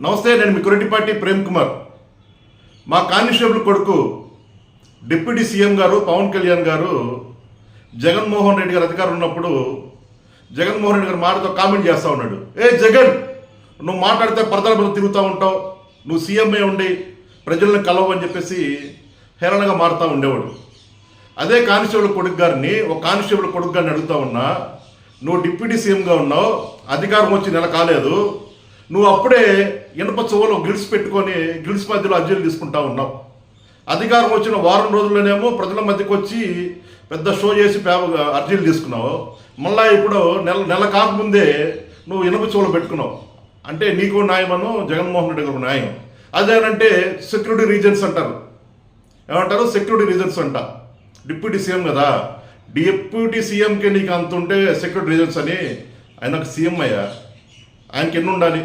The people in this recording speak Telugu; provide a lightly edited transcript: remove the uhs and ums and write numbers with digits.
నమస్తే, నేను మీ కొరటిపాటి ప్రేమ్ కుమార్. మా కానిస్టేబుల్ కొడుకు డిప్యూటీ సీఎం గారు పవన్ కళ్యాణ్ గారు జగన్మోహన్ రెడ్డి గారు అధికారం ఉన్నప్పుడు జగన్మోహన్ రెడ్డి గారు మాటతో కామెంట్ చేస్తూ ఉన్నాడు. ఏ జగన్, నువ్వు మాట్లాడితే పరదల మీద తిరుగుతూ ఉంటావు, నువ్వు సీఎంఏ ఉండి ప్రజలను కలవు అని చెప్పేసి హేళనగా మారుతూ ఉండేవాడు. అదే కానిస్టేబుల్ కొడుకు గారిని, ఒక కానిస్టేబుల్ కొడుకు గారిని అడుగుతా ఉన్నా, నువ్వు డిప్యూటీ సీఎంగా ఉన్నావు, అధికారం వచ్చి నెల కాలేదు, నువ్వు అప్పుడే ఇనప చెవులో గిల్స్ పెట్టుకొని గిల్స్ మధ్యలో అర్జీలు తీసుకుంటా ఉన్నావు. అధికారం వచ్చిన వారం రోజుల్లోనేమో ప్రజల మధ్యకి వచ్చి పెద్ద షో చేసి అర్జీలు తీసుకున్నావు. మళ్ళా ఇప్పుడు నెల కాకముందే నువ్వు ఇనప చెవులు పెట్టుకున్నావు. అంటే నీకు న్యాయమను జగన్మోహన్ రెడ్డి గారు న్యాయం. అదేనంటే సెక్యూరిటీ రీజన్స్ అంటారు. ఏమంటారు? సెక్యూరిటీ రీజన్స్ అంట. డిప్యూటీ సీఎం కదా, డిప్యూటీ సీఎంకి నీకు అంత ఉంటే సెక్యూరిటీ రీజన్స్ అని. ఆయనకు సీఎం అయ్యా, ఆయనకి ఎన్ని ఉండాలి?